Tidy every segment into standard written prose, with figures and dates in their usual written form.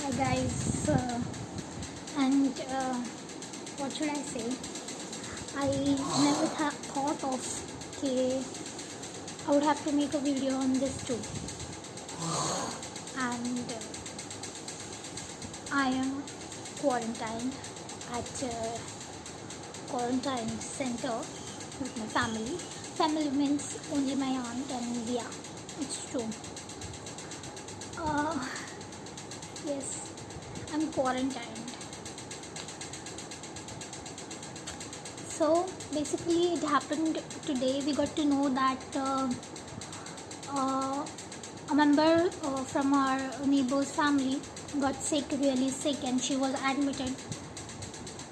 Hi guys, and what should I say? I never thought of कि I would have to make a video on this too, and I am quarantined at quarantine center with my family. Family means only my aunt, and yeah, it's true. Uh, yes, I'm quarantined. So basically, it happened today. We got to know that a member from our neighbor's family got sick, really sick, and she was admitted.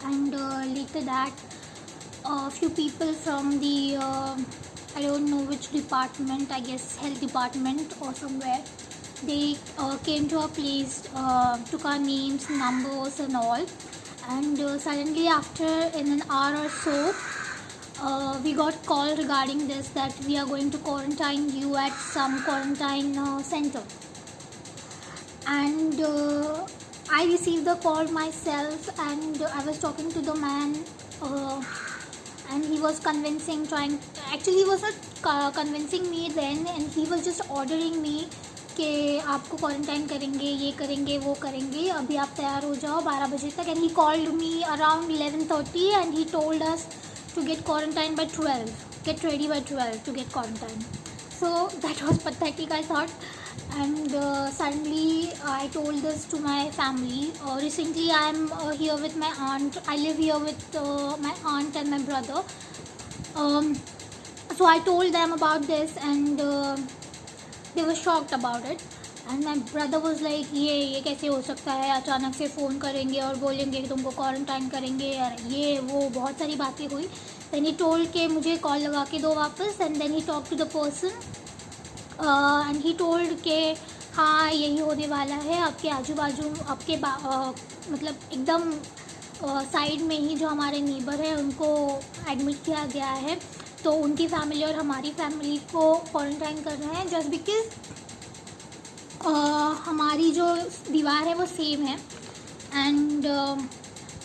And later that, a few people from the I don't know which department, I guess health department or somewhere, they came to our place, took our names, numbers, and all. And suddenly, after in an hour or so, we got call regarding this, that we are going to quarantine you at some quarantine center. And I received the call myself, and I was talking to the man, and he was trying, actually he was not convincing me then, and he was just ordering me कि आपको quarantine करेंगे, ये करेंगे, वो करेंगे, अभी आप तैयार हो जाओ 12 बजे तक. And he called me around 11:30 and he told us to get quarantined by 12, get ready by 12 to get quarantined. So that was pathetic, I thought. And suddenly I told this to my family. Recently I am here with my aunt. I live here with my aunt and my brother. So I told them about this, and they were shocked about it. And my brother was like, ये कैसे हो सकता है, अचानक से phone करेंगे और बोलेंगे कि तुमको क्वारंटाइन करेंगे, यार ये वो बहुत सारी बातें हुई. Then he told कि मुझे कॉल लगा के दो वापस. And then he talked to the person and he told कि हाँ यही होने वाला है, आपके आजू बाजू आपके मतलब एकदम साइड में ही जो हमारे नेबर है उनको एडमिट किया गया है, तो उनकी फैमिली और हमारी फैमिली को क्वारंटाइन कर रहे हैं जस्ट बिकॉज हमारी जो दीवार है वो सेम है. एंड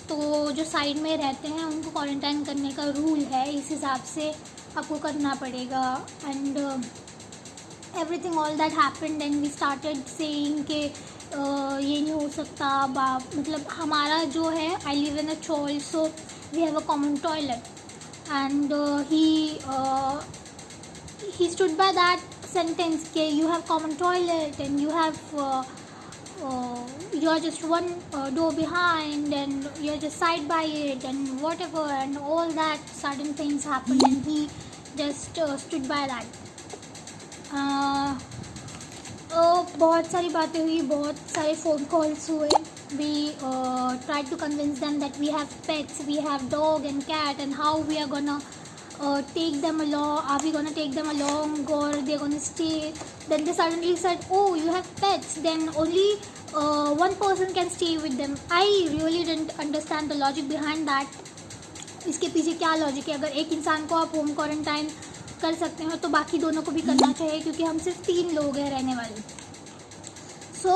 तो जो साइड में रहते हैं उनको क्वारंटाइन करने का रूल है, इस हिसाब से आपको करना पड़ेगा. And everything all that happened and we started saying कि ये नहीं हो सकता. मतलब हमारा जो है, I live in a chawl, so we have a common toilet. And he stood by that sentence कि you have common toilet and you have you are just one door behind and you are just side by it and whatever, and all that sudden things happened and he just stood by that. बहुत सारी बातें हुई, बहुत सारे phone calls हुए. We tried to convince them that we have pets, we have dog and cat, and how we are gonna take them along. Are we gonna take them along or they're gonna stay? Then they suddenly said, oh, you have pets, then only one person can stay with them. I really didn't understand the logic behind that. इसके पीछे क्या logic है? अगर एक इंसान को आप home quarantine कर सकते हो तो बाकी दोनों को भी करना चाहिए, क्योंकि हम सिर्फ 3 लोग हैं रहने वाले. So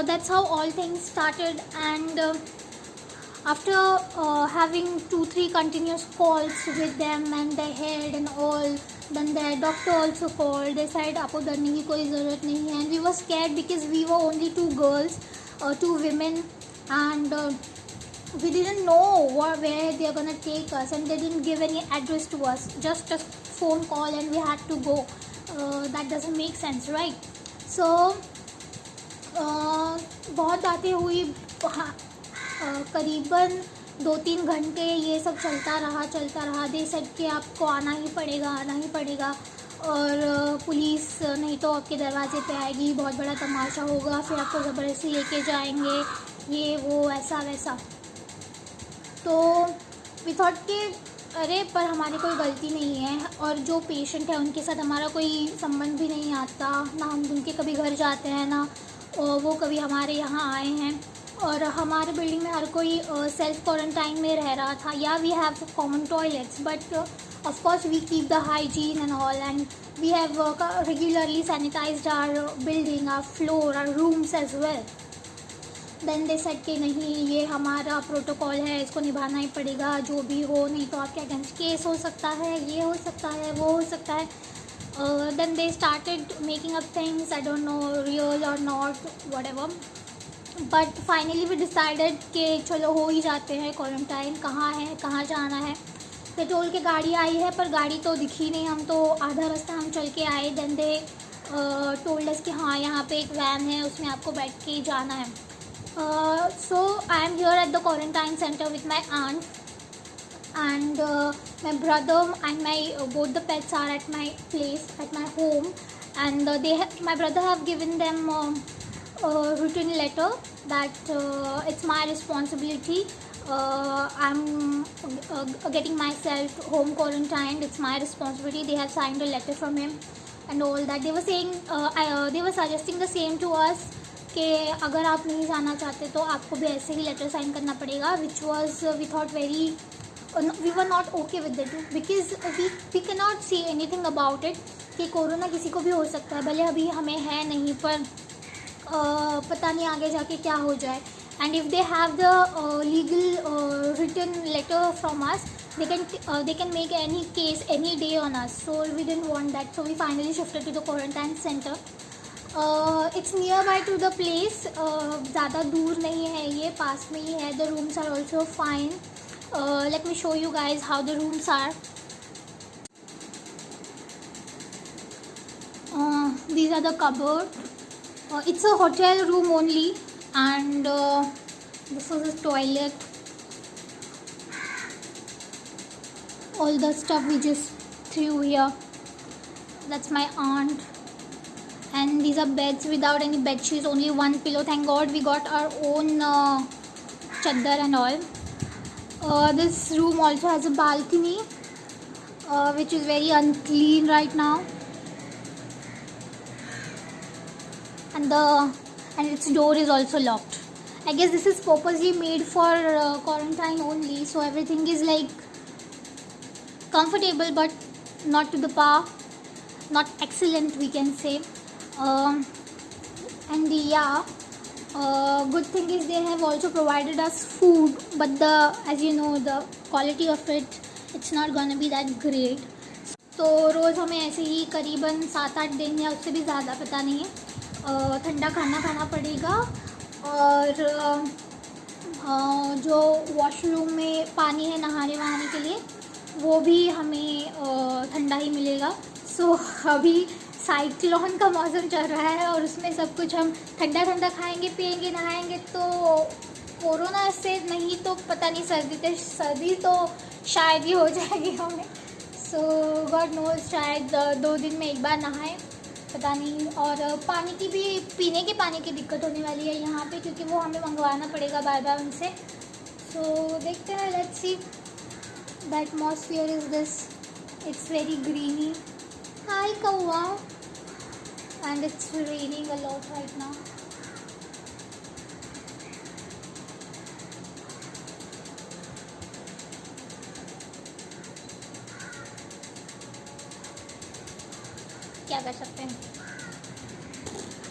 that's how all things started. And after having 2-3 continuous calls with them and their head and all, then their doctor also called. They said आपको डरने की कोई ज़रूरत नहीं है. And we were scared because we were only 2 girls, 2 women, and we didn't know where they are gonna take us, and they didn't give any address to us. Just a phone call and we had to go. That doesn't make sense, right? So बहुत बातें हुई. करीबन 2-3 घंटे ये सब चलता रहा. दे said कि आपको आना ही पड़ेगा, और पुलिस नहीं तो आपके दरवाजे पे आएगी, बहुत बड़ा तमाशा होगा, फिर आपको ज़बरदस्ती लेके जाएंगे, ये वो ऐसा वैसा. तो वी थॉट कि अरे पर हमारी कोई गलती नहीं है, और जो पेशेंट है उनके साथ हमारा कोई संबंध भी नहीं आता, ना हम उनके कभी घर जाते हैं, ना वो कभी हमारे यहाँ आए हैं. और हमारे बिल्डिंग में हर कोई सेल्फ क्वारंटाइन में रह रहा था. Yeah we have common toilets, but of course we keep the hygiene and all, and we have regularly sanitised our building, our floor, our rooms as well. Then they said कि नहीं, ये हमारा protocol है, इसको निभाना ही पड़ेगा जो भी हो, नहीं तो आपके अगेंस्ट केस हो सकता है, ये हो सकता है, वो हो सकता है. Then they started making up things, I don't know real or not, whatever. But finally we decided कि चलो हो ही जाते हैं क्वारंटाइन. कहाँ है, कहाँ जाना है. they told कि गाड़ी आई है, पर गाड़ी तो दिखी नहीं. हम तो आधा रास्ता हम चल के आए. then they told us कि हाँ यहाँ पे एक वैन है, उसमें आपको बैठ के जाना है. So I am here at the quarantine center with my aunt, and my brother and my both the pets are at my place, at my home, and my brother have given them a written letter that it's my responsibility. I'm getting myself home quarantined, it's my responsibility. They have signed a letter from him and all that. They were saying they were suggesting the same to us कि अगर आप नहीं जाना चाहते तो आपको भी ऐसे ही लेटर साइन करना पड़ेगा, which was we thought very we were not okay with it because we cannot say anything about it कि कोरोना किसी को भी हो सकता है. भले अभी हमें है नहीं, पर पता नहीं आगे जाके क्या हो जाए. and if they have the legal written letter from us, they can make any case any day on us. So we didn't want that, so we finally shifted to the quarantine center. It's nearby to the place, ज़्यादा दूर नहीं है, ये पास में ही है. The rooms are also fine. Let me show you guys how the rooms are. These are the cupboard. It's a hotel room only, and this is a toilet. All the stuff we just threw here. That's my aunt. And these are beds without any bed sheets, only one pillow. Thank God we got our own chaddar and all. This room also has a balcony, which is very unclean right now, and its door is also locked. I guess this is purposely made for quarantine only, so everything is like comfortable but not to the par, not excellent we can say. And yeah, good thing is they have also provided us food, but as you know, the quality of it's not gonna be that great. तो रोज़ हमें ऐसे ही करीबन 7-8 दिन या उससे भी ज़्यादा, पता नहीं है, ठंडा खाना खाना पड़ेगा. और जो वॉशरूम में पानी है नहाने वहाने के लिए, वो भी हमें ठंडा ही मिलेगा. सो अभी साइक्लोन का मौसम चल रहा है और उसमें सब कुछ हम ठंडा ठंडा खाएंगे, पिएंगे, नहाएंगे. तो कोरोना से नहीं तो पता नहीं, सर्दी तो शायद ही हो जाएगी हमें. सो गॉड नोज, शायद 2 दिन में एक बार नहाएं, पता नहीं. और पानी की भी, पीने के पानी की दिक्कत होने वाली है यहाँ पे, क्योंकि वो हमें मंगवाना पड़ेगा बार बार उनसे. सो देखते हैं, let's see. The atmosphere is this, it's very greeny. Hi kawa, and it's raining a lot right now. क्या कर सकते हैं.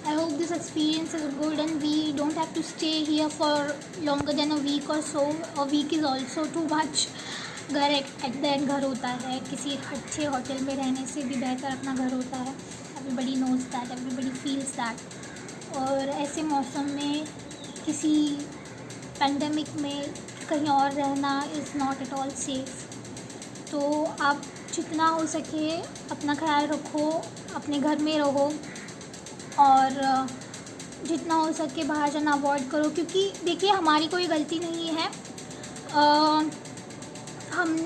I hope this experience is good and we don't have to stay here for longer than a week or so. A week is also too much. घर at the end घर होता है, किसी अच्छे होटल में रहने से भी बेहतर अपना घर होता है. Everybody knows that, everybody feels that. और ऐसे मौसम में किसी पेंडेमिक में कहीं और रहना is not at all safe. तो आप जितना हो सके अपना ख्याल रखो, अपने घर में रहो, और जितना हो सके बाहर जाना अवॉइड करो. क्योंकि देखिए, हमारी कोई गलती नहीं है.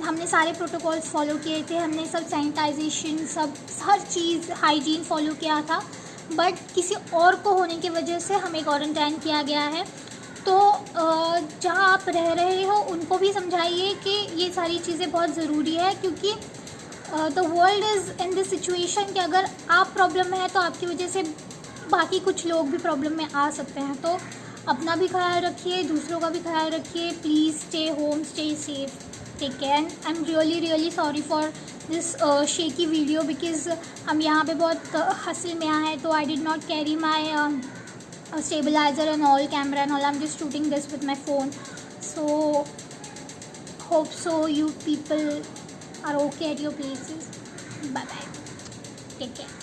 हमने सारे प्रोटोकॉल्स फॉलो किए थे, हमने सब सैनिटाइजेशन, सब हर चीज़ हाइजीन फॉलो किया था. बट किसी और को होने की वजह से हमें क्वारंटाइन किया गया है. तो जहाँ आप रह रहे हो उनको भी समझाइए कि ये सारी चीज़ें बहुत ज़रूरी है, क्योंकि the world is in this situation कि अगर आप प्रॉब्लम में है तो आपकी वजह से बाकी कुछ लोग भी प्रॉब्लम में आ सकते हैं. तो अपना भी ख्याल रखिए, दूसरों का भी ख्याल रखिए. Please stay home, stay safe, take care. I am really sorry for this shaky video, because हम यहाँ पे बहुत हसल में आए हैं, तो I did not carry my a stabilizer and all, camera and all. I'm just shooting this with my phone. So hope so you people are okay at your places. Bye bye, take care.